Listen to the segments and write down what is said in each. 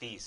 30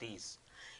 30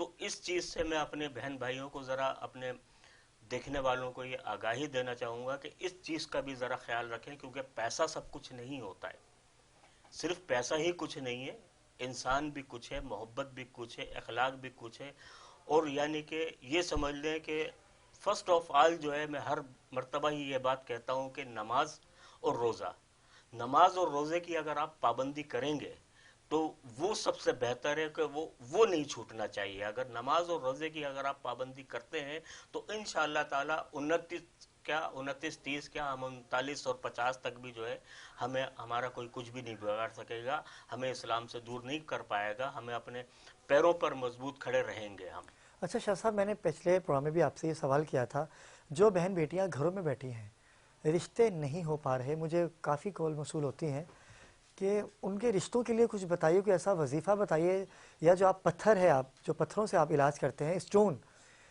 تو اس چیز سے میں اپنے بہن بھائیوں کو ذرا اپنے دیکھنے والوں کو یہ آگاہی دینا چاہوں گا کہ اس چیز کا بھی ذرا خیال رکھیں، کیونکہ پیسہ سب کچھ نہیں ہوتا ہے، صرف پیسہ ہی کچھ نہیں ہے، انسان بھی کچھ ہے، محبت بھی کچھ ہے، اخلاق بھی کچھ ہے. اور یعنی کہ یہ سمجھ لیں کہ فرسٹ آف آل جو ہے، میں ہر مرتبہ ہی یہ بات کہتا ہوں کہ نماز اور روزہ، نماز اور روزے کی اگر آپ پابندی کریں گے تو وہ سب سے بہتر ہے کہ وہ نہیں چھوٹنا چاہیے. اگر نماز اور روزے کی اگر آپ پابندی کرتے ہیں تو انشاءاللہ تعالی 29 30 کیا ہم 39 اور 50 تک بھی جو ہے ہمیں ہمارا کوئی کچھ بھی نہیں بگاڑ سکے گا، ہمیں اسلام سے دور نہیں کر پائے گا، ہمیں اپنے پیروں پر مضبوط کھڑے رہیں گے ہم. اچھا شاہ صاحب، میں نے پچھلے پروگرام میں بھی آپ سے یہ سوال کیا تھا، جو بہن بیٹیاں گھروں میں بیٹھی ہیں، رشتے نہیں ہو پا رہے، مجھے کافی کال موصول ہوتی ہیں کہ ان کے رشتوں کے لیے کچھ بتائیے، کوئی ایسا وظیفہ بتائیے، یا جو آپ پتھر ہے، آپ جو پتھروں سے آپ علاج کرتے ہیں، اسٹون.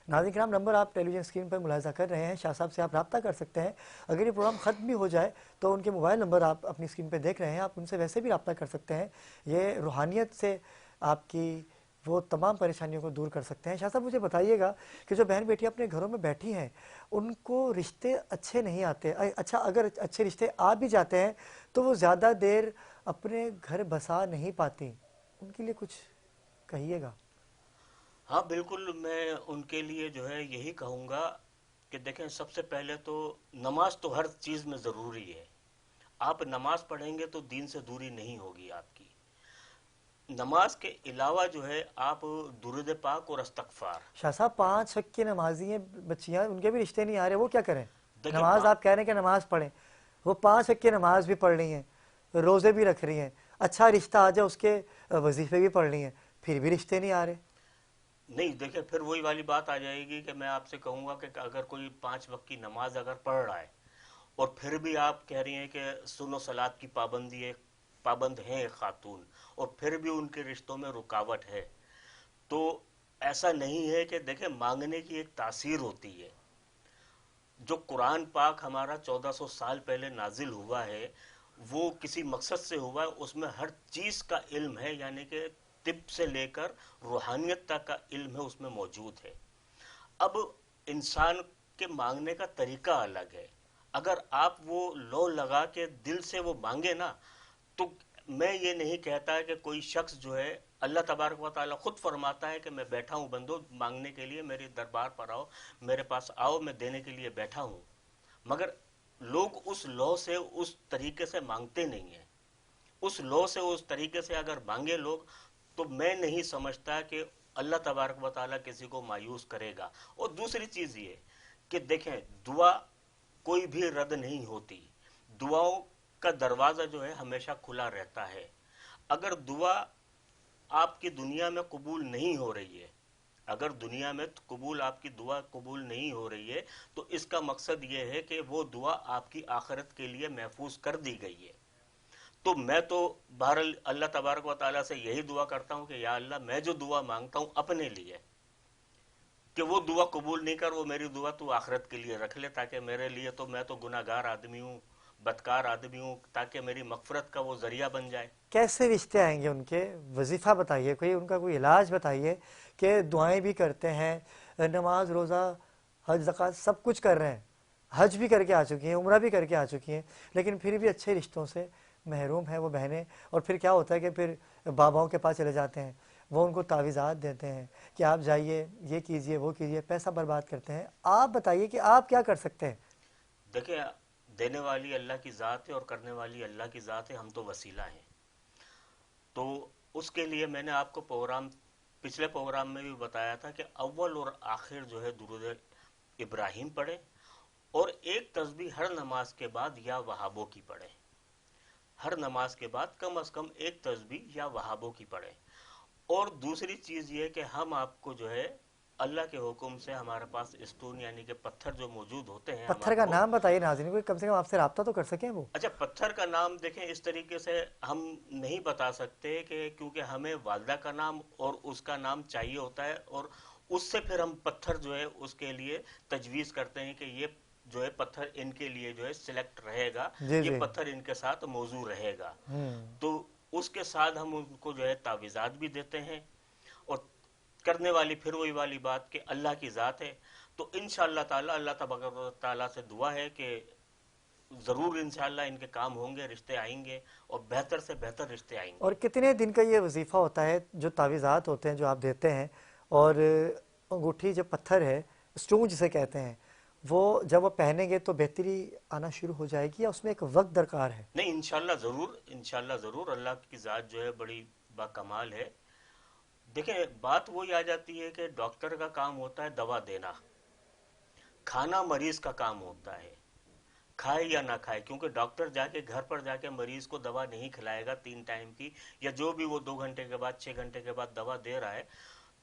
ناظرین کرام، نمبر آپ ٹیلی ویژن اسکرین پر ملاحظہ کر رہے ہیں، شاہ صاحب سے آپ رابطہ کر سکتے ہیں. اگر یہ پروگرام ختم بھی ہو جائے تو ان کے موبائل نمبر آپ اپنی اسکرین پہ دیکھ رہے ہیں، آپ ان سے ویسے بھی رابطہ کر سکتے ہیں. یہ روحانیت سے آپ کی وہ تمام پریشانیوں کو دور کر سکتے ہیں. شاہ صاحب مجھے بتائیے گا کہ جو بہن بیٹی اپنے گھروں میں بیٹھی ہیں، ان کو رشتے اچھے نہیں آتے. اچھا، اگر اچھے رشتے آ بھی جاتے ہیں تو وہ زیادہ دیر اپنے گھر بسا نہیں پاتی، ان کے لیے کچھ کہیے گا. ہاں بالکل، میں ان کے لیے جو ہے یہی کہوں گا کہ دیکھیں، سب سے پہلے تو نماز تو ہر چیز میں ضروری ہے. آپ نماز پڑھیں گے تو دین سے دوری نہیں ہوگی آپ کی. نماز کے علاوہ جو ہے آپ درود پاک اور استغفار. شاہ صاحب 5 وقت کی نمازی ہیں بچیاں، ان کے بھی رشتے نہیں آ رہے، وہ کیا کریں؟ دیکھیں نماز آپ کہہ رہے ہیں کہ نماز پڑھیں، وہ 5 وقت کی نماز بھی پڑھ رہی ہیں، روزے بھی رکھ رہی ہیں، اچھا رشتہ آ جائے اس کے وظیفے بھی پڑھ رہی ہیں، پھر بھی رشتے نہیں آ رہے. نہیں، دیکھیں پھر وہی والی بات آ جائے گی کہ میں آپ سے کہوں گا کہ اگر کوئی 5 وقت کی نماز اگر پڑھ رہا ہے اور پھر بھی آپ کہہ رہی ہیں کہ سنو صلات کی پابندی ہے، پابند ہیں ایک خاتون، اور پھر بھی ان کے رشتوں میں رکاوٹ ہے، تو ایسا نہیں ہے. کہ دیکھیں، مانگنے کی ایک تاثیر ہوتی ہے. جو قرآن پاک ہمارا 1400 سال پہلے نازل ہوا ہے، وہ کسی مقصد سے ہوا ہے، اس میں ہر چیز کا علم ہے، یعنی کہ طب سے لے کر روحانیت تک کا علم ہے اس میں موجود ہے. اب انسان کے مانگنے کا طریقہ الگ ہے. اگر آپ وہ لو لگا کے دل سے وہ مانگے نا، تو میں یہ نہیں کہتا کہ کوئی شخص جو ہے، اللہ تبارک و تعالیٰ خود فرماتا ہے کہ میں بیٹھا ہوں بندو مانگنے کے لیے، میرے دربار پر آؤ، میرے پاس آؤ، میں دینے کے لیے بیٹھا ہوں. مگر لوگ اس لو سے اس طریقے سے مانگتے نہیں ہیں. اس لو سے اس طریقے سے اگر مانگے لوگ، تو میں نہیں سمجھتا کہ اللہ تبارک و تعالیٰ کسی کو مایوس کرے گا. اور دوسری چیز یہ کہ دیکھیں، دعا کوئی بھی رد نہیں ہوتی. دعاؤں کا دروازہ جو ہے ہمیشہ کھلا رہتا ہے. اگر دعا آپ کی دنیا میں قبول نہیں ہو رہی ہے، اگر دنیا میں قبول آپ کی دعا قبول نہیں ہو رہی ہے، تو اس کا مقصد یہ ہے کہ وہ دعا آپ کی آخرت کے لیے محفوظ کر دی گئی ہے. تو میں تو بہرحال اللہ تبارک و تعالیٰ سے یہی دعا کرتا ہوں کہ یا اللہ، میں جو دعا مانگتا ہوں اپنے لیے، کہ وہ دعا قبول نہیں کر، وہ میری دعا تو آخرت کے لیے رکھ لے، تاکہ میرے لیے تو میں تو گناہ گار آدمی ہوں، بدکار آدمی ہوں، تاکہ میری مغفرت کا وہ ذریعہ بن جائے. کیسے رشتے آئیں گے ان کے؟ وظیفہ بتائیے، کوئی ان کا کوئی علاج بتائیے کہ دعائیں بھی کرتے ہیں، نماز روزہ حج زکوٰۃ سب کچھ کر رہے ہیں، حج بھی کر کے آ چکی ہیں، عمرہ بھی کر کے آ چکی ہیں، لیکن پھر بھی اچھے رشتوں سے محروم ہیں وہ بہنیں. اور پھر کیا ہوتا ہے کہ پھر باباؤں کے پاس چلے جاتے ہیں، وہ ان کو تعویذات دیتے ہیں کہ آپ جائیے، یہ کیجئے، وہ کیجئے، پیسہ برباد کرتے ہیں. آپ بتائیے کہ آپ کیا کر سکتے ہیں؟ دیکھیں، دینے والی اللہ کی ذات ہے اور کرنے والی اللہ کی ذات ہے، ہم تو وسیلہ ہیں. تو اس کے لیے میں نے آپ کو پچھلے پروگرام میں بھی بتایا تھا کہ اول اور آخر جو ہے درود ابراہیم پڑھے، اور ایک تسبیح ہر نماز کے بعد یا وہابوں کی پڑھے. ہر نماز کے بعد کم از کم ایک تسبیح یا وہابوں کی پڑھے. اور دوسری چیز یہ کہ ہم آپ کو جو ہے اللہ کے حکم سے ہمارے پاس اسٹون یعنی کہ پتھر جو موجود ہوتے ہیں، ہم پتھر آپ کا کو. نام بتائیے ناظرین کو، کم سے کم آپ سے رابطہ تو کر سکیں وہ. اچھا، پتھر کا نام دیکھیں اس طریقے سے ہم نہیں بتا سکتے، کہ کیونکہ ہمیں والدہ کا نام اور اس کا نام چاہیے ہوتا ہے، اور اس سے پھر ہم پتھر جو ہے اس کے لیے تجویز کرتے ہیں کہ یہ جو ہے پتھر ان کے لیے جو ہے سلیکٹ رہے گا، جی یہ جی. پتھر ان کے ساتھ موضوع رہے گا. تو اس کے ساتھ ہم ان کو جو ہے تعویذات بھی دیتے ہیں. اور کرنے والی پھر وہی والی بات کہ اللہ کی ذات ہے. تو انشاءاللہ تعالی اللہ تبارک و تعالیٰ سے دعا ہے کہ ضرور انشاءاللہ ان کے کام ہوں گے، رشتے آئیں گے اور بہتر سے بہتر رشتے آئیں اور گے. کتنے دن کا یہ وظیفہ ہوتا ہے جو تعویذات ہوتے ہیں جو آپ دیتے ہیں؟ اور انگوٹھی جو پتھر ہے، اسٹون جسے کہتے ہیں، وہ جب وہ پہنیں گے تو بہتری آنا شروع ہو جائے گی یا اس میں ایک وقت درکار ہے؟ نہیں، انشاءاللہ ضرور، انشاءاللہ ضرور. اللہ کی ذات جو ہے بڑی با کمال ہے. دیکھیں بات وہی آ جاتی ہے کہ ڈاکٹر کا کام ہوتا ہے دوا دینا، کھانا مریض کا کام ہوتا ہے، کھائے یا نہ کھائے. کیونکہ ڈاکٹر جا کے گھر پر جا کے مریض کو دوا نہیں کھلائے گا 3 ٹائم کی، یا جو بھی وہ 2 گھنٹے کے بعد 6 گھنٹے کے بعد دوا دے رہا ہے.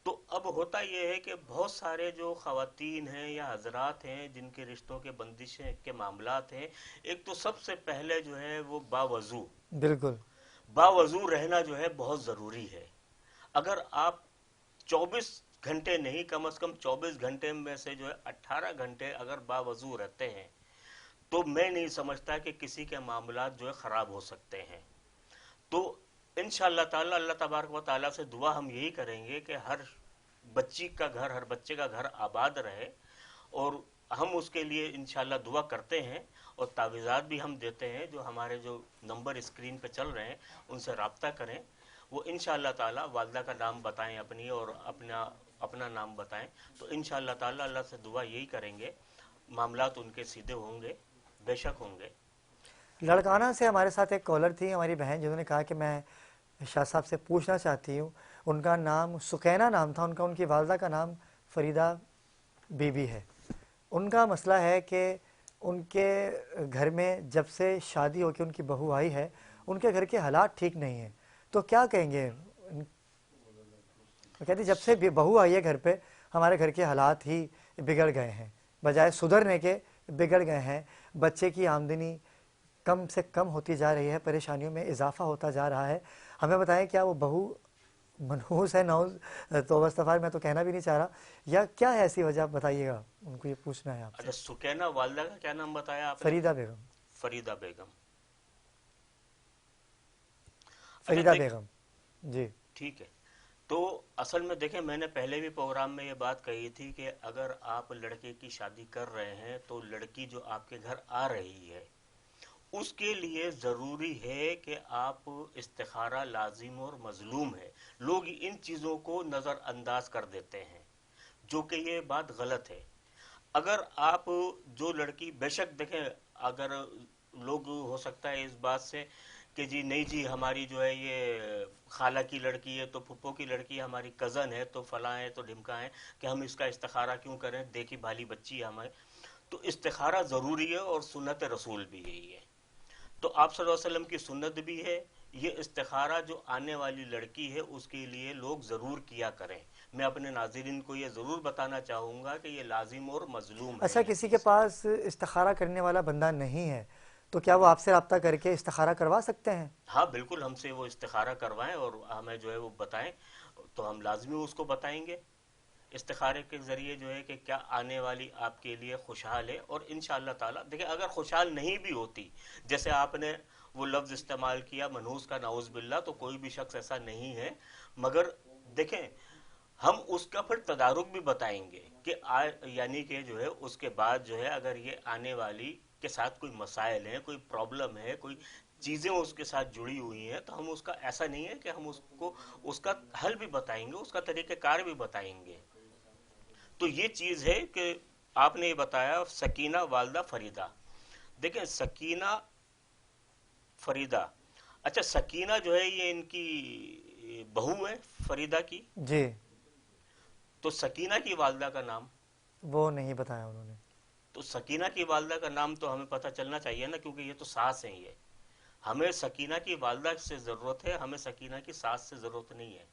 تو اب ہوتا یہ ہے کہ بہت سارے جو خواتین ہیں یا حضرات ہیں جن کے رشتوں کے بندشیں کے معاملات ہیں، ایک تو سب سے پہلے جو ہے وہ باوضو، بالکل. باوضو رہنا جو ہے بہت ضروری ہے. اگر آپ 24 گھنٹے نہیں، کم از کم 24 گھنٹے میں سے جو ہے 18 گھنٹے اگر باوضو رہتے ہیں تو میں نہیں سمجھتا کہ کسی کے معاملات جو ہے خراب ہو سکتے ہیں. تو انشاءاللہ تعالی اللہ تبارک و تعالیٰ سے دعا ہم یہی کریں گے کہ ہر بچی کا گھر، ہر بچے کا گھر آباد رہے، اور ہم اس کے لیے انشاءاللہ دعا کرتے ہیں. اور تعویذات بھی ہم دیتے ہیں، جو ہمارے جو نمبر اسکرین پہ چل رہے ہیں ان سے رابطہ کریں. وہ انشاءاللہ تعالی والدہ کا نام بتائیں اپنی، اور اپنا نام بتائیں. تو انشاءاللہ تعالی اللہ سے دعا یہی کریں گے، معاملات ان کے سیدھے ہوں گے، بے شک ہوں گے. لڑکانہ سے ہمارے ساتھ ایک کالر تھی ہماری بہن، جنہوں نے کہا کہ میں شاہ صاحب سے پوچھنا چاہتی ہوں. ان کا نام سکینہ نام تھا ان کا، ان کی والدہ کا نام فریدہ بی بی ہے. ان کا مسئلہ ہے کہ ان کے گھر میں جب سے شادی ہو کے ان کی بہو آئی ہے، ان کے گھر کے حالات ٹھیک نہیں ہیں. تو کیا کہیں گے؟ وہ کہتی جب سے بہو آئی ہے گھر پہ ہمارے گھر کے حالات ہی بگڑ گئے ہیں، بجائے سدھرنے کے بگڑ گئے ہیں. بچے کی آمدنی کم سے کم ہوتی جا رہی ہے، پریشانیوں میں اضافہ ہوتا جا رہا ہے. ہمیں بتائیں کیا وہ بہو منحوس ہے؟ نعوذ توبہ استغفار، میں تو کہنا بھی نہیں چاہ رہا، یا کیا ہے ایسی وجہ؟ بتائیے گا، ان کو یہ پوچھنا ہے آپ سے. اچھا، سکینہ والدہ کا کیا نام بتایا آپ نے؟ فریدہ بیگم. فریدہ بیگم. اچھا فریدہ دیکھ، بیگم جی. ٹھیک ہے. تو اصل میں دیکھیں، میں نے پہلے بھی پروگرام میں یہ بات کہی تھی کہ اگر آپ لڑکے کی شادی کر رہے ہیں تو لڑکی جو آپ کے گھر آ رہی ہے اس کے لیے ضروری ہے کہ آپ استخارہ لازم اور مظلوم ہے. لوگ ان چیزوں کو نظر انداز کر دیتے ہیں، جو کہ یہ بات غلط ہے. اگر آپ جو لڑکی، بے شک دیکھیں، اگر لوگ ہو سکتا ہے اس بات سے کہ جی نہیں جی ہماری جو ہے یہ خالہ کی لڑکی ہے تو پھپھو کی لڑکی ہے، ہماری کزن ہے تو فلاں ہے تو ڈھمکا ہے، کہ ہم اس کا استخارہ کیوں کریں، دیکھی بھالی بچی ہے ہمیں. تو استخارہ ضروری ہے اور سنت رسول بھی یہی ہے. تو آپ صلی اللہ علیہ وسلم کی سنت بھی ہے. یہ استخارہ جو آنے والی لڑکی ہے اس کے لیے لوگ ضرور کیا کریں. میں اپنے ناظرین کو یہ ضرور بتانا چاہوں گا کہ یہ لازم اور مظلوم ہے اچھا، یہ کسی کے چیز. پاس استخارہ کرنے والا بندہ نہیں ہے تو کیا وہ آپ سے رابطہ کر کے استخارہ کروا سکتے ہیں؟ ہاں بالکل، ہم سے وہ استخارہ کروائیں اور ہمیں جو ہے وہ بتائیں تو ہم لازمی اس کو بتائیں گے استخارے کے ذریعے جو ہے کہ کیا آنے والی آپ کے لیے خوشحال ہے. اور انشاءاللہ تعالی دیکھیں، اگر خوشحال نہیں بھی ہوتی، جیسے آپ نے وہ لفظ استعمال کیا منحوس کا، نعوذ باللہ، تو کوئی بھی شخص ایسا نہیں ہے. مگر دیکھیں ہم اس کا پھر تدارک بھی بتائیں گے کہ یعنی کہ جو ہے اس کے بعد جو ہے اگر یہ آنے والی کے ساتھ کوئی مسائل ہیں، کوئی پرابلم ہے، کوئی چیزیں اس کے ساتھ جڑی ہوئی ہیں، تو ہم اس کا، ایسا نہیں ہے کہ ہم اس کو اس کا حل بھی بتائیں گے، اس کا طریقہ کار بھی بتائیں گے. تو یہ چیز ہے کہ آپ نے یہ بتایا سکینہ والدہ فریدہ. دیکھیں سکینہ فریدہ، اچھا سکینہ جو ہے یہ ان کی بہو ہے فریدہ کی. جی. تو سکینہ کی والدہ کا نام؟ وہ نہیں بتایا انہوں نے. تو سکینہ کی والدہ کا نام تو ہمیں پتہ چلنا چاہیے نا، کیونکہ یہ تو ساس ہیں. یہ ہمیں سکینہ کی والدہ سے ضرورت ہے، ہمیں سکینہ کی ساس سے ضرورت نہیں ہے،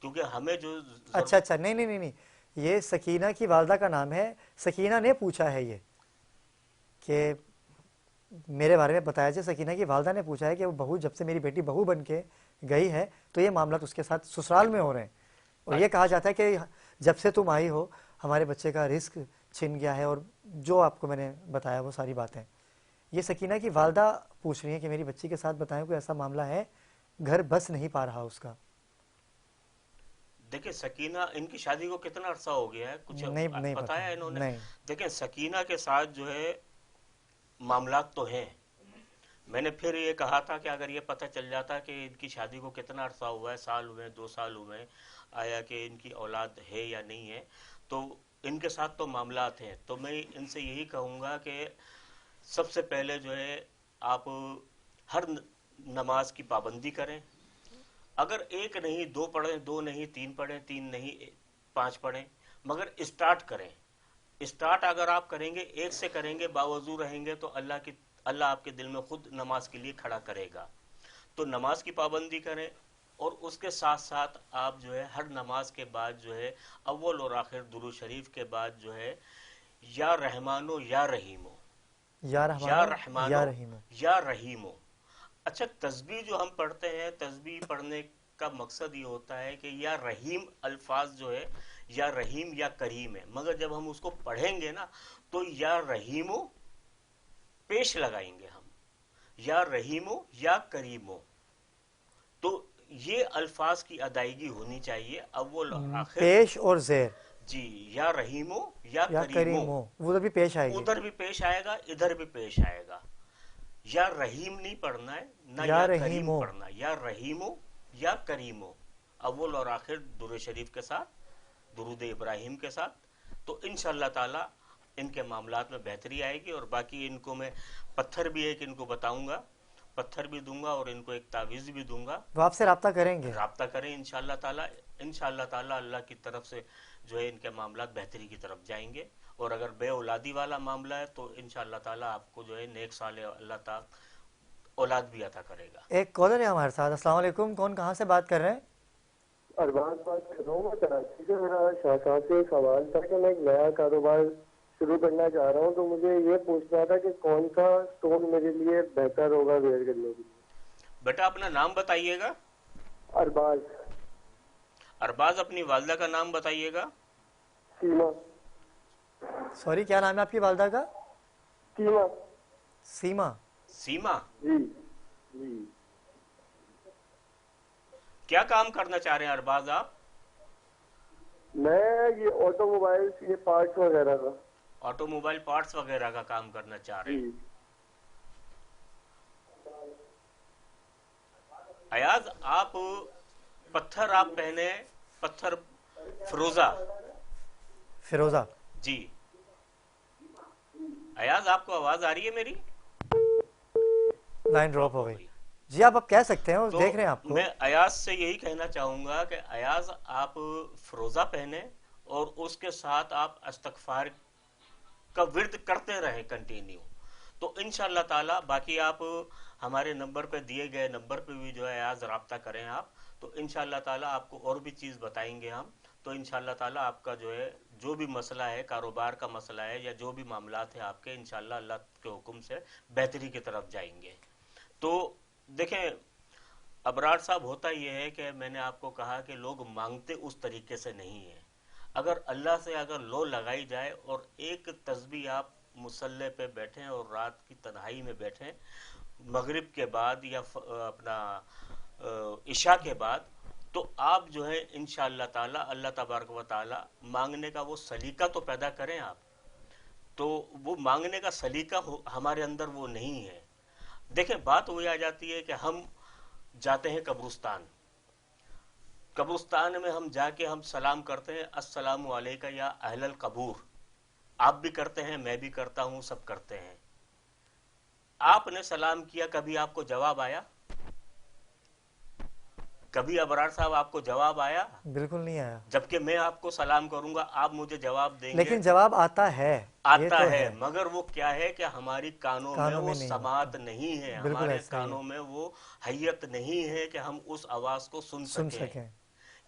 کیونکہ ہمیں جو اچھا اچھا، نہیں نہیں نہیں نہیں، یہ سکینہ کی والدہ کا نام ہے. سکینہ نے پوچھا ہے یہ کہ میرے بارے میں بتایا جائے. سکینہ کی والدہ نے پوچھا ہے کہ وہ بہو، جب سے میری بیٹی بہو بن کے گئی ہے تو یہ معاملات اس کے ساتھ سسرال میں ہو رہے ہیں، اور یہ کہا جاتا ہے کہ جب سے تم آئی ہو ہمارے بچے کا رزق چھن گیا ہے، اور جو آپ کو میں نے بتایا وہ ساری باتیں. یہ سکینہ کی والدہ پوچھ رہی ہیں کہ میری بچی کے ساتھ بتائیں کوئی ایسا معاملہ ہے، گھر بس نہیں پا رہا اس کا. دیکھیں سکینہ ان کی شادی کو کتنا عرصہ ہو گیا ہے، کچھ نہیں پتا، بتایا انہوں نے؟ نہیں. دیکھیں سکینہ کے ساتھ جو ہے معاملات تو ہیں. میں نے پھر یہ کہا تھا کہ اگر یہ پتہ چل جاتا کہ ان کی شادی کو کتنا عرصہ ہوا ہے، سال ہوئے 2 سال ہوئے، آیا کہ ان کی اولاد ہے یا نہیں ہے، تو ان کے ساتھ تو معاملات ہیں. تو میں ان سے یہی کہوں گا کہ سب سے پہلے جو ہے آپ ہر نماز کی پابندی کریں. اگر ایک نہیں 2 پڑھیں، 2 نہیں 3 پڑھیں، 3 نہیں 5 پڑھیں، مگر اسٹارٹ کریں. اسٹارٹ اگر آپ کریں گے، ایک سے کریں گے، باوضو رہیں گے، تو اللہ آپ کے دل میں خود نماز کے لیے کھڑا کرے گا. تو نماز کی پابندی کریں، اور اس کے ساتھ ساتھ آپ جو ہے ہر نماز کے بعد جو ہے اول اور آخر درود شریف کے بعد جو ہے یا رحمانو یا رحیمو، یا یا رحمانو یا رحمانو رحیمو. یا رحیمو. اچھا تسبیح جو ہم پڑھتے ہیں، تسبیح پڑھنے کا مقصد یہ ہوتا ہے کہ یا رحیم الفاظ جو ہے یا رحیم یا کریم ہے، مگر جب ہم اس کو پڑھیں گے نا تو یا رحیمو پیش لگائیں گے ہم، یا رحیمو یا کریمو. تو یہ الفاظ کی ادائیگی ہونی چاہیے اول اور آخر. پیش اور زیر. جی، یا رحیمو یا یا کریمو. کریمو ادھر بھی پیش آئے گی. ادھر بھی پیش آئے گا، ادھر بھی پیش آئے گا. یا رحیم نہیں پڑھنا ہے، نہ یا یا کریم رحیمو. پڑھنا ہے. یا رحیمو یا کریمو، اول اور آخر درود شریف کے ساتھ، درود ابراہیم کے ساتھ. تو انشاءاللہ تعالی ان کے معاملات میں بہتری آئے گی. اور باقی ان کو میں پتھر بھی ایک ان کو بتاؤں گا، پتھر بھی دوں گا، اور ان کو ایک تعویذ بھی دوں گا. وہ آپ سے رابطہ کریں گے. رابطہ کریں انشاءاللہ تعالی. انشاءاللہ تعالی اللہ کی طرف سے جو ہے ان کے معاملات بہتری کی طرف جائیں گے. اور اگر بے اولادی والا معاملہ ہے تو انشاءاللہ تعالی آپ کو جو ہے نیک صالح اللہ تعالی اولاد بھی عطا کرے گا. ایک کالر ہے ہمارے ساتھ. السلام علیکم، کون کہاں سے بات کر رہے ہیں؟ ارباز بات کر رہا ہوں میں کراچی سے. میرا شاہ صاحب سے ایک سوال تھا کہ میں ایک نیا کاروبار شروع کرنا چاہ رہا ہوں، تو مجھے یہ پوچھنا تھا کہ کون سا اسٹون میرے لیے بہتر ہوگا ویئر کرنے کے لیے. بیٹا اپنا نام بتائیے گا. ارباز. ارباز اپنی والدہ کا نام بتائیے گا. سیما. سوری کیا نام ہے آپ کی والدہ کا؟ سیما. سیما. سیما. جی جی. کیا کام کرنا چاہ رہے ہیں ارباز آپ؟ میں یہ آٹو موبائل یہ پارٹس وغیرہ کا. آٹو موبائل پارٹس وغیرہ کا کام کرنا چاہ رہے ہیں. جی. ایاز آپ پتھر آپ پہنے، پتھر فروزہ. فیروزہ. جی ایاز آپ کو آواز آ رہی ہے میری؟ لائن ڈراپ ہو گئی. جی آپ کہہ سکتے ہیں، تو دیکھ رہے ہیں آپ کو. میں ایاز سے یہی کہنا چاہوں گا کہ ایاز آپ فروزہ پہنے اور اس کے ساتھ آپ استغفار کا ورد کرتے رہیں کنٹینیو. تو انشاءاللہ تعالی باقی آپ ہمارے نمبر پہ دیے گئے نمبر پہ بھی جو ہے ایاز رابطہ کریں آپ، تو انشاءاللہ تعالی آپ کو اور بھی چیز بتائیں گے ہم. تو انشاءاللہ تعالی آپ کا جو ہے جو بھی مسئلہ ہے، کاروبار کا مسئلہ ہے یا جو بھی معاملات ہیں آپ کے، انشاءاللہ اللہ کے حکم سے بہتری کی طرف جائیں گے. تو دیکھیں ابرار صاحب، ہوتا یہ ہے کہ میں نے آپ کو کہا کہ لوگ مانگتے اس طریقے سے نہیں ہیں. اگر اللہ سے اگر لو لگائی جائے اور ایک تسبیح آپ مصلی پہ بیٹھیں اور رات کی تنہائی میں بیٹھیں مغرب کے بعد یا اپنا عشاء کے بعد، تو آپ جو ہے انشاءاللہ تعالی اللہ تبارک و تعالی مانگنے کا وہ سلیقہ تو پیدا کریں آپ. تو وہ مانگنے کا سلیقہ ہمارے اندر وہ نہیں ہے. دیکھیں بات وہی آ جاتی ہے کہ ہم جاتے ہیں قبرستان، قبرستان میں ہم جا کے ہم سلام کرتے ہیں، السلام علیکہ یا اہل القبور. آپ بھی کرتے ہیں، میں بھی کرتا ہوں، سب کرتے ہیں. آپ نے سلام کیا، کبھی آپ کو جواب آیا؟ کبھی ابرار صاحب آپ کو جواب آیا؟ بالکل نہیں آیا. جبکہ میں آپ کو سلام کروں گا، آپ مجھے جواب دیں گے. لیکن جواب آتا ہے، آتا ہے، مگر وہ کیا ہے کہ ہماری کانوں میں وہ سماعت نہیں ہے، ہمارے کانوں میں وہ حیت نہیں ہے کہ ہم اس آواز کو سن سکیں.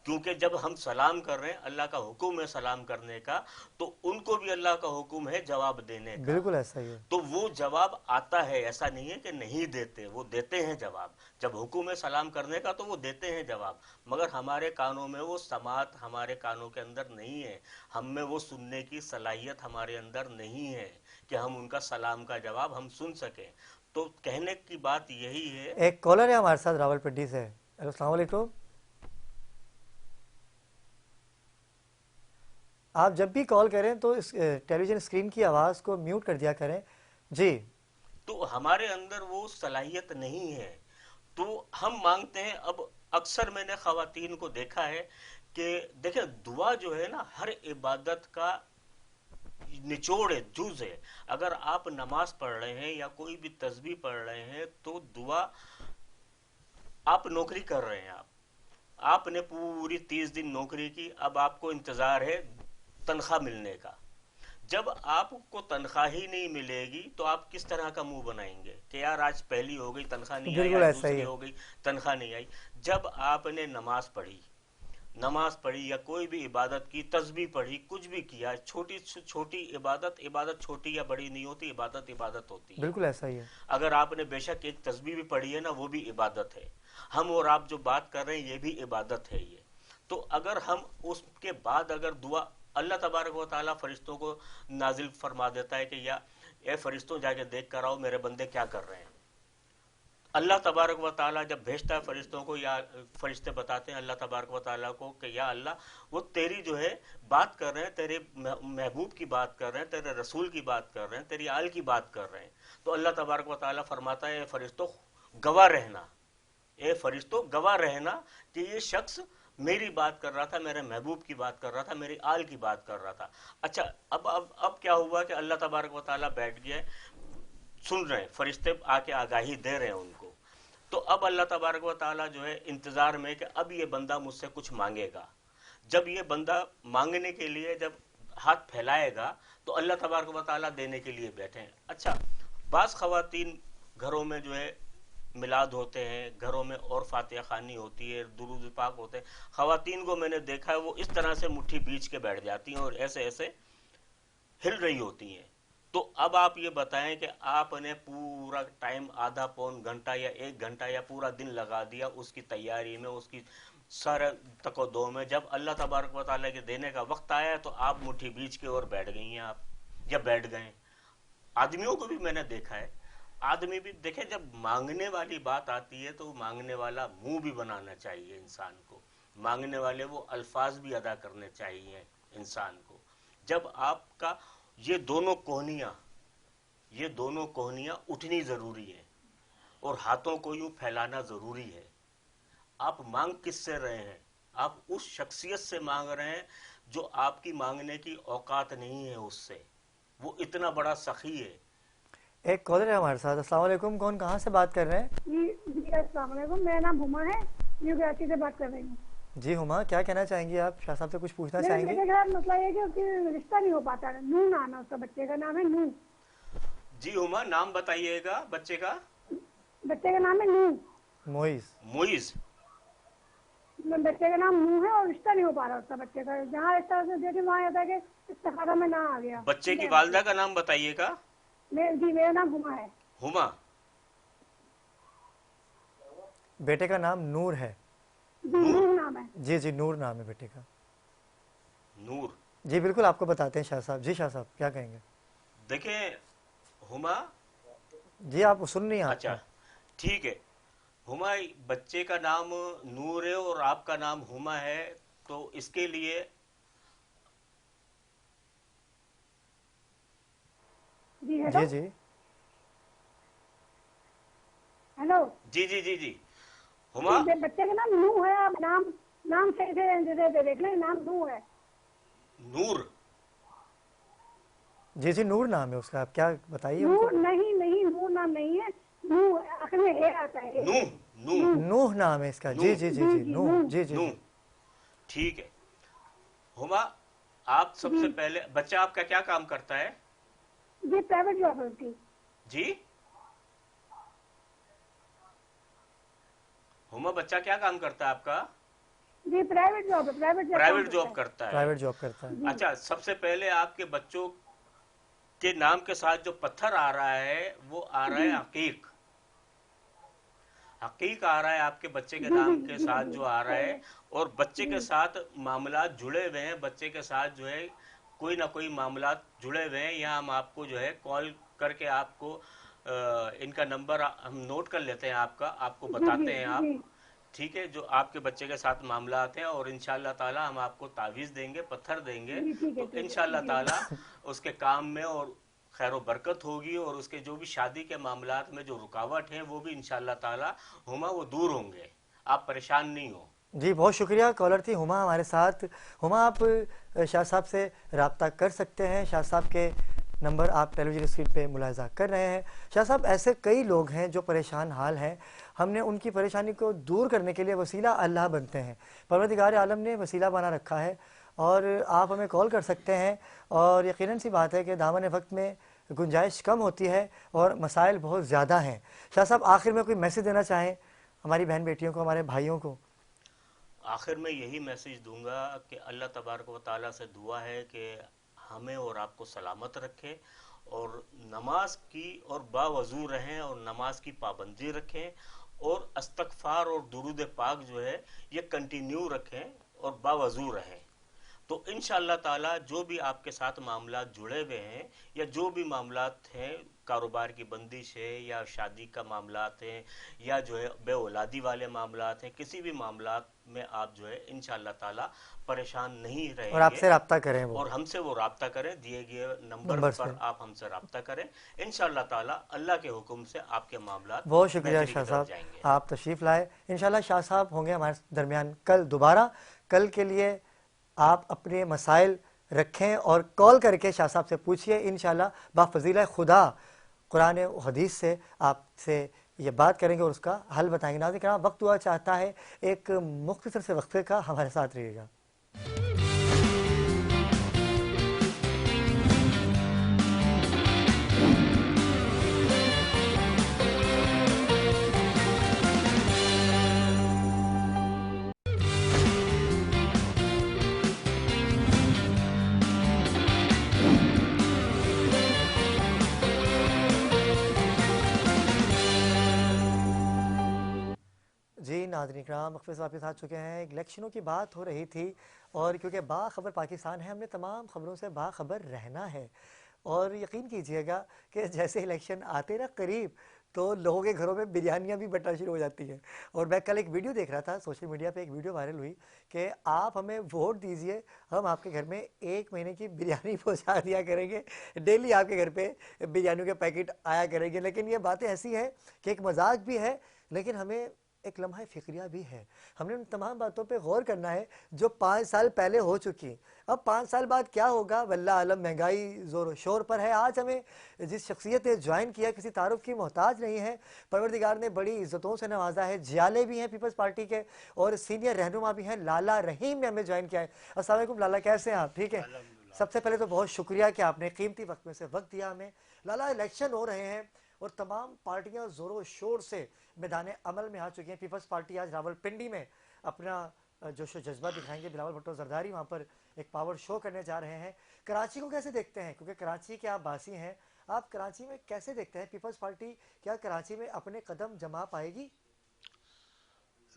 کیونکہ جب ہم سلام کر رہے ہیں، اللہ کا حکم ہے سلام کرنے کا، تو ان کو بھی اللہ کا حکم ہے جواب دینے کا. بالکل ایسا ہی ہے. تو وہ جواب آتا ہے، ایسا نہیں ہے کہ نہیں دیتے، وہ دیتے ہیں جواب. جب حکم ہے سلام کرنے کا تو وہ دیتے ہیں جواب، مگر ہمارے کانوں میں وہ سماعت ہمارے کانوں کے اندر نہیں ہے. ہم میں وہ سننے کی صلاحیت ہمارے اندر نہیں ہے کہ ہم ان کا سلام کا جواب ہم سن سکیں. تو کہنے کی بات یہی ہے. ایک کالر ہے ہمارے ساتھ راول پنڈی سے. السلام علیکم. آپ جب بھی کال کریں تو اس ٹیلی ویژن اسکرین کی آواز کو میوٹ کر دیا کریں. جی تو ہمارے اندر وہ صلاحیت نہیں ہے، تو ہم مانگتے ہیں. اب اکثر میں نے خواتین کو دیکھا ہے کہ دیکھیں دعا جو ہے نا ہر عبادت کا نچوڑ ہے، جز ہے. اگر آپ نماز پڑھ رہے ہیں یا کوئی بھی تسبیح پڑھ رہے ہیں تو دعا، آپ نوکری کر رہے ہیں، آپ نے پوری 30 دن نوکری کی، اب آپ کو انتظار ہے تنخواہ ملنے کا. جب آپ کو تنخواہ ہی نہیں ملے گی تو آپ کس طرح کا منہ بنائیں گے کہ یار آج پہلی ہو گئی تنخواہ نہیں آئی، بالکل آج ایسا ہی دوسری ہے. ہو گئی تنخواہ نہیں آئی. جب آپ نے نماز پڑھی یا کوئی بھی عبادت کی، تسبیح پڑھی، کچھ بھی کیا، چھوٹی چھوٹی عبادت چھوٹی یا بڑی نہیں ہوتی، عبادت عبادت ہوتی ہے. بالکل ایسا ہی ہے. اگر آپ نے بے شک ایک تسبیح بھی پڑھی ہے نا، وہ بھی عبادت ہے. ہم اور آپ جو بات کر رہے ہیں یہ بھی عبادت ہے. یہ تو اگر ہم اس کے بعد اگر دعا، اللہ تبارک و تعالیٰ فرشتوں کو نازل فرما دیتا ہے کہ یا اے فرشتوں جا کے دیکھ کر آؤ میرے بندے کیا کر رہے ہیں. اللہ تبارک و تعالیٰ جب بھیجتا ہے فرشتوں کو، یا فرشتے بتاتے ہیں اللہ تبارک و تعالیٰ کو کہ یا اللہ وہ تیری جو ہے بات کر رہے ہیں، تیرے محبوب کی بات کر رہے ہیں، تیرے رسول کی بات کر رہے ہیں، تیری آل کی بات کر رہے ہیں. تو اللہ تبارک و تعالیٰ فرماتا ہے اے فرشتوں گواہ رہنا، اے فرشتوں گواہ رہنا کہ یہ شخص میری بات کر رہا تھا، میرے محبوب کی بات کر رہا تھا، میری آل کی بات کر رہا تھا. اچھا اب کیا ہوا کہ اللہ تبارک و تعالیٰ بیٹھ گئے، سن رہے ہیں، فرشتے آ کے آگاہی دے رہے ہیں ان کو. تو اب اللہ تبارک و تعالیٰ جو ہے انتظار میں کہ اب یہ بندہ مجھ سے کچھ مانگے گا. جب یہ بندہ مانگنے کے لیے جب ہاتھ پھیلائے گا تو اللہ تبارک و تعالیٰ دینے کے لیے بیٹھے ہیں. اچھا بعض خواتین گھروں میں جو ہے میلاد ہوتے ہیں، گھروں میں اور فاتحہ خوانی ہوتی ہے، درود پاک ہوتے ہیں، خواتین کو میں نے دیکھا ہے وہ اس طرح سے مٹھی بیچ کے بیٹھ جاتی ہیں اور ایسے ایسے ہل رہی ہوتی ہیں. تو اب آپ یہ بتائیں کہ آپ نے پورا ٹائم آدھا پون گھنٹہ یا 1 گھنٹہ یا پورا دن لگا دیا اس کی تیاری میں، اس کی سارے تک و دو میں، جب اللہ تبارک و تعالیٰ کے دینے کا وقت آیا تو آپ مٹھی بیچ کے اور بیٹھ گئی ہیں آپ، یا بیٹھ گئے. آدمیوں کو بھی میں نے دیکھا ہے، آدمی بھی دیکھیں جب مانگنے والی بات آتی ہے تو مانگنے والا منہ بھی بنانا چاہیے انسان کو، مانگنے والے وہ الفاظ بھی ادا کرنے چاہیے انسان کو. جب آپ کا یہ دونوں کوہنیاں اٹھنی ضروری ہے اور ہاتھوں کو یوں پھیلانا ضروری ہے. آپ مانگ کس سے رہے ہیں؟ آپ اس شخصیت سے مانگ رہے ہیں جو آپ کی مانگنے کی اوقات نہیں ہے اس سے، وہ اتنا بڑا سخی ہے. ایک کالر ہے ہمارے ساتھ. السلام علیکم، کون کہاں سے بات کر رہے ہیں؟ جی السلام علیکم، میرا نام ہما ہے، نیو کراچی سے بات کر رہی ہوں. جی ہما، کیا کہنا چاہیں گی آپ؟ شاہ صاحب سے کچھ پوچھنا چاہیں گی؟ میرے خیال مسئلہ یہ ہے کہ رشتہ نہیں ہو پاتا. نو نام ہے اس کا، بچے کا نام ہے نو. جی ہما، نام بتائیے گا بچے کا. بچے کا نام ہے نو. موئز. بچے کا نام نو ہے اور رشتہ نہیں ہو پا رہا اس کا بچے کا. جہاں رشتہ دیکھے وہاں یہ ہوتا ہے کہ استخارہ میں نہ آ گیا. بچے کی والدہ کا نام بتائیے گا. جی میرا نام ہما ہے. ہما. بیٹے کا نام نور ہے. جی نور نام ہے. جی جی نور نام ہے بیٹے کا. نور. جی بالکل آپ کو بتاتے ہیں شاہ صاحب. جی شاہ صاحب کیا کہیں گے؟ دیکھیں ہما. جی آپ سن نہیں ہیں. اچھا ٹھیک ہے. ہما بچے کا نام نور ہے اور آپ کا نام ہما ہے، تو اس کے لیے جی جی جی ہیلو. جی جی جی جی ہما. بچے کا نام نو ہے. آپ نام صحیح سے دیکھ لیں، نام نو ہے. نور. جی جی نور نام ہے اس کا. آپ کیا بتائیے؟ نور نہیں، نور نام نہیں ہے. نو آخر میں ہے آتا ہے. نوح نام ہے اس کا. جی جی جی جی نوح. جی جی نوح. ٹھیک ہے. ہما آپ سب سے پہلے، بچہ آپ کا کیا کام کرتا ہے؟ جی پرائیویٹ جاب ہے اس کی. جی ہما بچہ کیا کام کرتا ہے آپ کا؟ جی پرائیویٹ جاب ہے. پرائیویٹ جاب کرتا ہے. پرائیویٹ جاب کرتا ہے. اچھا سب سے پہلے آپ کے بچوں کے نام کے ساتھ جو پتھر آ رہا ہے وہ آ رہا ہے عقیق. عقیق آ رہا ہے آپ کے بچے کے نام کے ساتھ جو آ رہا ہے، اور بچے کے ساتھ معاملات جڑے ہوئے ہیں. بچے کے ساتھ جو ہے کوئی نہ کوئی معاملات جڑے ہوئے ہیں. یہاں ہم آپ کو جو ہے کال کر کے آپ کو ان کا نمبر ہم نوٹ کر لیتے ہیں، آپ کو بتاتے ہیں آپ. ٹھیک ہے، جو آپ کے بچے کے ساتھ معاملات ہیں، اور انشاءاللہ تعالی ہم آپ کو تعویذ دیں گے، پتھر دیں گے، جی ٹھیک ہے تو ٹھیک ہے انشاءاللہ جی تعالی اس کے کام میں اور خیر و برکت ہوگی، اور اس کے جو بھی شادی کے معاملات میں جو رکاوٹ ہیں وہ بھی انشاءاللہ تعالی ہما وہ دور ہوں گے، آپ پریشان نہیں ہو۔ جی بہت شکریہ، کالر تھی ہما ہمارے ساتھ۔ ہما آپ شاہ صاحب سے رابطہ کر سکتے ہیں، شاہ صاحب کے نمبر آپ ٹیلی ویژن اسکرین پہ ملاحظہ کر رہے ہیں۔ شاہ صاحب ایسے کئی لوگ ہیں جو پریشان حال ہیں، ہم نے ان کی پریشانی کو دور کرنے کے لیے وسیلہ اللہ بنتے ہیں، پروردگار عالم نے وسیلہ بنا رکھا ہے، اور آپ ہمیں کال کر سکتے ہیں، اور یقیناً سی بات ہے کہ دامن وقت میں گنجائش کم ہوتی ہے اور مسائل بہت زیادہ ہیں۔ شاہ صاحب آخر میں کوئی میسیج دینا چاہیں ہماری بہن بیٹیوں کو، ہمارے بھائیوں کو؟ آخر میں یہی میسیج دوں گا کہ اللہ تبارک و تعالیٰ سے دعا ہے کہ ہمیں اور آپ کو سلامت رکھے، اور نماز کی اور باوضو رہیں، اور نماز کی پابندی رکھیں، اور استغفار اور درود پاک جو ہے یہ کنٹینیو رکھیں اور باوضو رہیں، تو انشاءاللہ تعالی جو بھی آپ کے ساتھ معاملات جڑے ہوئے ہیں، یا جو بھی معاملات ہیں، کاروبار کی بندش ہے، یا شادی کا معاملات ہیں، یا جو ہے بے اولادی والے معاملات ہیں، کسی بھی معاملات میں آپ جو ہے انشاءاللہ تعالی پریشان نہیں اور رہیں آپ گے، سے رابطہ کریں وہ اور ہم سے وہ رابطہ کریں، دیے گئے نمبر نمبرز پر پہ۔ آپ ہم سے رابطہ کریں، انشاءاللہ تعالی اللہ کے حکم سے آپ کے معاملات بہت شکریہ بہتری کی شاہ طرف صاحب، جائیں گے۔ آپ تشریف لائے۔ انشاءاللہ شاہ صاحب ہوں گے ہمارے درمیان کل دوبارہ۔ کل کے لیے آپ اپنے مسائل رکھیں اور کال کر کے شاہ صاحب سے پوچھئے، انشاءاللہ بفضیلہ خدا قرآن و حدیث سے آپ سے یہ بات کریں گے اور اس کا حل بتائیں گے۔ ناظرین کرام، وقت ہوا چاہتا ہے ایک مختصر سے وقفے کا، ہمارے ساتھ رہیے گا۔ جی ناظرین کرام، وقفے سے واپس آ چکے ہیں۔ الیکشنوں کی بات ہو رہی تھی، اور کیونکہ باخبر پاکستان ہے، ہم نے تمام خبروں سے باخبر رہنا ہے، اور یقین کیجئے گا کہ جیسے الیکشن آتے نا قریب، تو لوگوں کے گھروں میں بریانیاں بھی بٹنا شروع ہو جاتی ہیں۔ اور میں کل ایک ویڈیو دیکھ رہا تھا، سوشل میڈیا پہ ایک ویڈیو وائرل ہوئی کہ آپ ہمیں ووٹ دیجئے، ہم آپ کے گھر میں 1 مہینے کی بریانی پہنچا دیا کریں گے، ڈیلی آپ کے گھر پہ بریانیوں کے پیکٹ آیا کریں گے۔ لیکن یہ باتیں ایسی ہیں کہ ایک مذاق بھی ہے، لیکن ہمیں ایک لمحہ فکریہ بھی ہے۔ ہم نے ان تمام باتوں پہ غور کرنا ہے جو 5 سال پہلے ہو چکی۔ اب 5 سال بعد کیا ہوگا واللہ عالم، مہنگائی زور و شور پر ہے۔ آج ہمیں جس شخصیت نے جوائن کیا کسی تعارف کی محتاج نہیں ہے، پروردگار نے بڑی عزتوں سے نوازا ہے، جیالے بھی ہیں پیپلز پارٹی کے اور سینئر رہنما بھی ہیں۔ لالا رحیم نے ہمیں جوائن کیا ہے۔ السلام علیکم لالا، کیسے ہیں آپ؟ ٹھیک ہے؟ سب سے پہلے تو بہت شکریہ کہ آپ نے قیمتی وقت میں سے وقت دیا ہمیں۔ لالا الیکشن ہو رہے ہیں اور تمام پارٹیاں زور و شور سے میدان عمل میں آ چکی ہیں۔ پیپلز پارٹی آج راول پنڈی میں اپنا جوش و جذبہ دکھائیں گے، بلاول بھٹو زرداری وہاں پر ایک پاور شو کرنے جا رہے ہیں۔ کراچی کو کیسے دیکھتے ہیں؟ کیونکہ کراچی کے آپ باسی ہیں، آپ کراچی میں کیسے دیکھتے ہیں پیپلز پارٹی کیا کراچی میں اپنے قدم جما پائے گی؟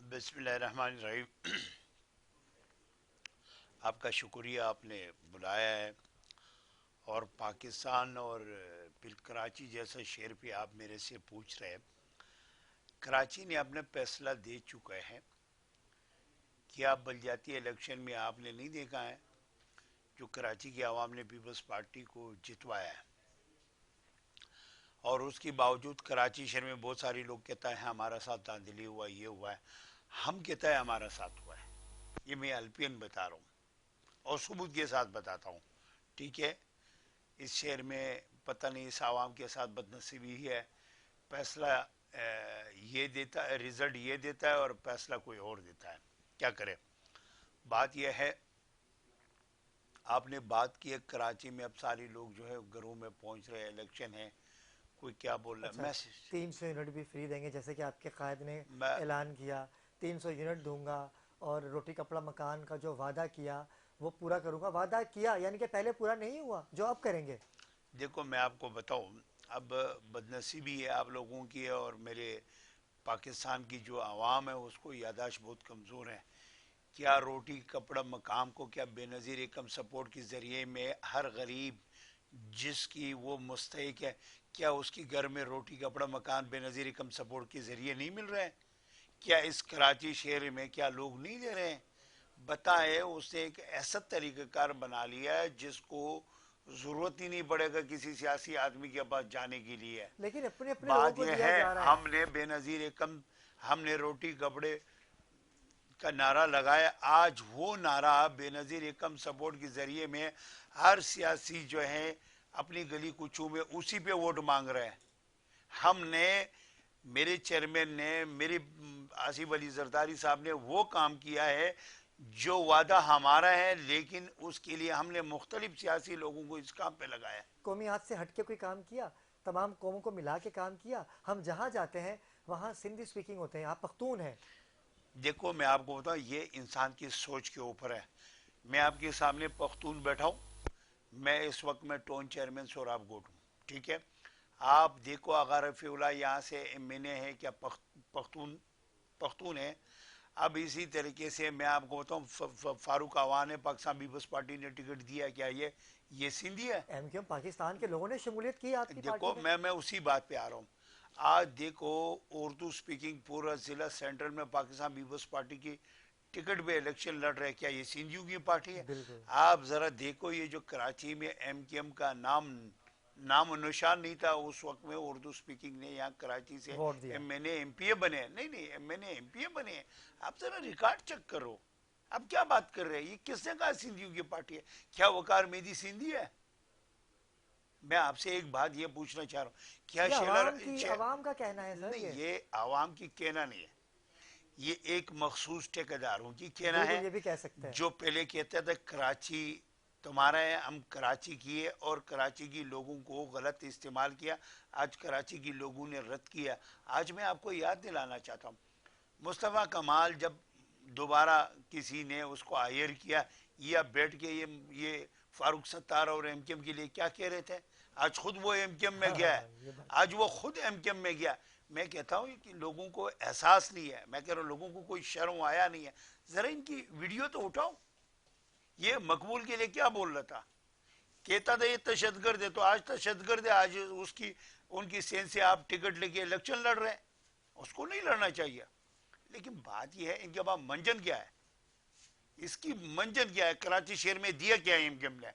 بسم اللہ الرحمن الرحیم۔ آپ کا شکریہ، آپ نے بلایا ہے، اور پاکستان اور پھر کراچی جیسا شہر پہ آپ میرے سے پوچھ رہے ہیں۔ کراچی نے اپنا فیصلہ دے چکا ہے۔ کیا بلدیاتی الیکشن میں آپ نے نہیں دیکھا ہے جو کراچی کی عوام نے پیپلز پارٹی کو جتوایا ہے، اور اس کے باوجود کراچی شہر میں بہت سارے لوگ کہتا ہے ہمارا ساتھ دھاندلی ہوا، یہ ہوا ہے، ہم کہتا ہے ہمارا ساتھ ہوا ہے۔ یہ میں الپین بتا رہا ہوں اور ثبوت کے ساتھ بتاتا ہوں، ٹھیک ہے؟ اس شہر میں پتہ نہیں اس عوام کے ساتھ بدنصیبی ہی ہے، فیصلہ یہ دیتا ہے، رزلٹ یہ دیتا ہے اور فیصلہ کوئی اور دیتا ہے، کیا کرے؟ بات یہ ہے، آپ نے بات کی ہے کراچی میں اب سارے لوگ جو ہے گھروں میں پہنچ رہے ہیں، الیکشن ہے، کوئی کیا بول رہا ہے؟ اچھا، 300 یونٹ بھی فری دیں گے جیسے کہ آپ کے قائد نے میں اعلان کیا، 300 یونٹ دوں گا، اور روٹی کپڑا مکان کا جو وعدہ کیا وہ پورا کروں گا۔ وعدہ کیا یعنی کہ پہلے پورا نہیں ہوا جو آپ کریں گے؟ دیکھو میں آپ کو بتاؤں، اب بدنصیبی ہے آپ لوگوں کی اور میرے پاکستان کی جو عوام ہے اس کو یاداشت بہت کمزور ہے۔ کیا روٹی کپڑا مقام کو کیا بے نظیر ایکم سپورٹ کے ذریعے میں ہر غریب جس کی وہ مستحق ہے، کیا اس کی گھر میں روٹی کپڑا مکان بے نظیر ایکم سپورٹ کے ذریعے نہیں مل رہا ہے؟ کیا اس کراچی شہر میں کیا لوگ نہیں دے رہے ہیں؟ بتائے اس نے ایک ایسا طریقہ کار بنا لیا ہے جس کو ضرورت ہی نہیں پڑے گا کسی سیاسی آدمی کے پاس جانے کے لیے. لیکن اپنے اپنے لوگوں بات کو یہ دیا ہے جا رہا ہے. ہم نے بے نظیر ایکم ہم نے روٹی کپڑے کا نعرہ لگایا. آج وہ نعرہ بے نظیر ایکم سپورٹ کے ذریعے میں ہر سیاسی جو ہے اپنی گلی کوچوں میں اسی پہ ووٹ مانگ رہے ہیں. ہم نے میرے چیئرمین نے میری آصف علی زرداری صاحب نے وہ کام کیا ہے جو وعدہ ہمارا ہے, لیکن اس کے لیے ہم نے مختلف سیاسی لوگوں کو اس کام پہ لگایا. قومیات سے ہٹ کے کوئی کام کیا؟ تمام قوموں کو ملا کے کام کیا؟ ہم جہاں جاتے ہیں وہاں سندھی سپیکنگ ہوتے ہیں, آپ پختون ہیں. دیکھو میں آپ کو بتاؤں یہ انسان کی سوچ کے اوپر ہے. میں آپ کے سامنے پختون بیٹھا ہوں, میں اس وقت میں ٹون چیئرمین سوراب گوٹ ہوں, ٹھیک ہے. آپ دیکھو اگر رفیع اللہ یہاں سے ایم ہے کیا پختون ہے. اب اسی طریقے سے میں آپ کو بتاؤں فاروق عوان ہے پاکستان پیپلز پارٹی نے ٹکٹ دیا, کیا یہ سندھی ہے؟ ایم کیو ایم پاکستان کے لوگوں نے شمولیت کی آپ کی دیکھو پارٹی میں. میں اسی بات پہ آ رہا ہوں. آج دیکھو اردو سپیکنگ پورا ضلع سینٹرل میں پاکستان پیپلز پارٹی کی ٹکٹ پہ الیکشن لڑ رہے, کیا یہ سندھیوں کی پارٹی ہے؟ بالکل. آپ ذرا دیکھو یہ جو کراچی میں ایم کیو ایم کا نام و نشان نہیں تھا اس وقت میں اردو سپیکنگ نے یہاں کراچی سے ووٹ دیا. M N A M P A بنے. نہیں M N A M P A بنے. آپ ذرا ریکارڈ چیک کرو, اب کیا بات کر رہے ہیں؟ یہ کس نے کہا سندھیوں کی پارٹی ہے؟ کیا وقار میدی سندھی ہے؟ میں آپ سے ایک بات یہ پوچھنا چاہ رہا ہوں, کیا عوام کا کہنا ہے سر؟ نہیں, یہ عوام کی کہنا نہیں ہے, یہ ایک مخصوص ٹھیکیداروں کی کہنا ہے یہ بھی کہہ سکتے ہیں جو پہلے کہتا تھا کراچی تمہارا ہے, ہم کراچی کیے اور کراچی کی لوگوں کو غلط استعمال کیا. آج کراچی کی لوگوں نے رد کیا. آج میں آپ کو یاد دلانا چاہتا ہوں مصطفیٰ کمال جب دوبارہ کسی نے اس کو ہائر کیا یا بیٹھ کے یہ فاروق ستار اور ایم کیو ایم کے لیے کیا کہہ رہے تھے, آج خود وہ ایم کیو ایم میں گیا ہے. آج وہ خود ایم کیو ایم میں گیا. میں کہتا ہوں کہ لوگوں کو احساس نہیں ہے, میں کہہ رہا ہوں لوگوں کو کوئی شرم آیا نہیں ہے. ذرا ان کی ویڈیو تو اٹھاؤ. یہ مقبول کے لیے کیا بول رہا تھا؟ کہتا تھا یہ تشدد گرد ہے, تو آج تشدد گرد ہے. آج ان کی سین سے آپ ٹکٹ لے کے الیکشن لڑ رہے ہیں. اس کو نہیں لڑنا چاہیے. لیکن بات یہ ہے ان کے پاس منجن کیا ہے, اس کی منجن کیا ہے, کراچی شہر میں دیا کیا ہے ایم کیو ایم نے؟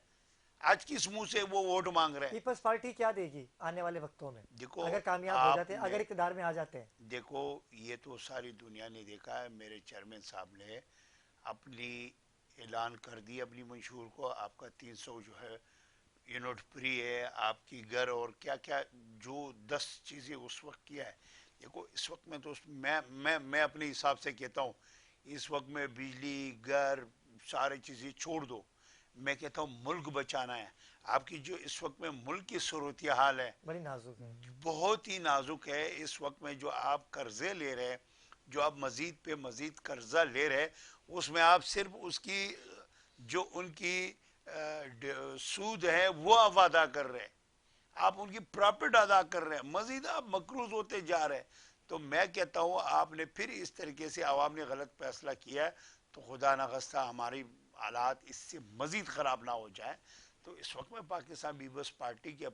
آج کس منہ سے وہ ووٹ مانگ رہے ہیں؟ پیپلز پارٹی کیا دے گی آنے والے وقتوں میں دیکھو اگر کامیاب ہو جاتے ہیں, اگر اقتدار میں آ جاتے ہیں؟ دیکھو یہ تو ساری دنیا نے دیکھا ہے. میرے چیئرمین صاحب نے اپنی اعلان کر دی اپنی منشور کو, آپ کا 300 جو ہے یونٹ فری ہے, آپ کی گھر اور کیا کیا جو 10 چیزیں اس وقت کیا ہے. دیکھو اس وقت میں تو میں اپنے حساب سے کہتا ہوں اس وقت میں بجلی گھر سارے چیزیں چھوڑ دو. میں کہتا ہوں ملک بچانا ہے. آپ کی جو اس وقت میں ملک کی صورتحال ہے بڑی نازک ہے, بہت ہی نازک ہے. اس وقت میں جو آپ قرضے لے رہے ہیں, جو آپ مزید پہ مزید قرضہ لے رہے, اس میں آپ صرف اس کی جو ان کی سود ہے وہ آپ ادا کر رہے ہیں, آپ ان کی پراپرٹ ادا کر رہے ہیں, مزید آپ مقروض ہوتے جا رہے ہیں. تو میں کہتا ہوں آپ نے پھر اس طریقے سے عوام نے غلط فیصلہ کیا ہے, تو خدا نخواستہ ہماری حالات اس سے مزید خراب نہ ہو جائے. تو اس وقت میں پاکستان پیپلز پارٹی کے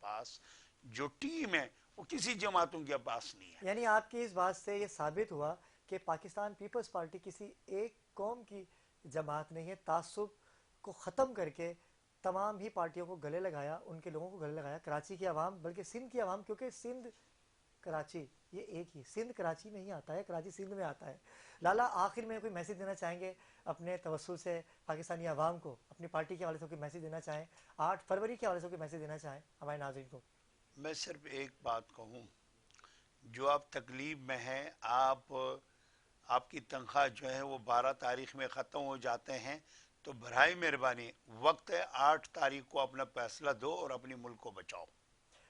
پاس جو ٹیم ہے وہ کسی جماعتوں کے پاس نہیں ہے. یعنی آپ کی اس بات سے یہ ثابت ہوا کہ پاکستان پیپلز پارٹی کسی ایک قوم کی جماعت نہیں ہے. تعصب کو ختم کر کے تمام ہی پارٹیوں کو گلے لگایا, ان کے لوگوں کو گلے لگایا. کراچی کی عوام, بلکہ سندھ کی عوام, کیونکہ سندھ کراچی یہ ایک ہی, سندھ کراچی میں ہی آتا ہے, کراچی سندھ میں آتا ہے. لالا آخر میں کوئی میسیج دینا چاہیں گے اپنے توسل سے پاکستانی عوام کو, اپنی پارٹی کے حوالے سے کوئی میسیج دینا چاہیں, 8 فروری کے حوالے سے کوئی میسیج دینا چاہیں ہمارے ناظرین کو؟ میں صرف ایک بات کہوں, جو آپ تکلیف میں ہیں, آپ کی تنخواہ جو ہے وہ 12 تاریخ میں ختم ہو جاتے ہیں, تو برائے مہربانی وقت ہے 8 تاریخ کو اپنا فیصلہ دو اور اپنی ملک کو بچاؤ.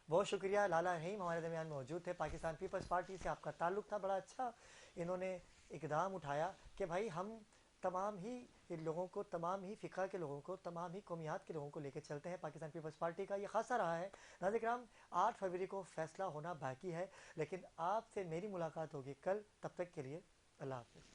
بہت شکریہ. لالا رحیم ہمارے درمیان موجود تھے. پاکستان پیپلز پارٹی سے آپ کا تعلق تھا, بڑا اچھا انہوں نے اقدام اٹھایا کہ بھائی ہم تمام ہی لوگوں کو, تمام ہی فقہ کے لوگوں کو, تمام ہی قومیات کے لوگوں کو لے کے چلتے ہیں. پاکستان پیپلز پارٹی کا یہ خاصہ رہا ہے. ناظرین کرام 8 فروری کو فیصلہ ہونا باقی ہے, لیکن آپ سے میری ملاقات ہوگی کل. تب تک کے لیے اللہ حافظ.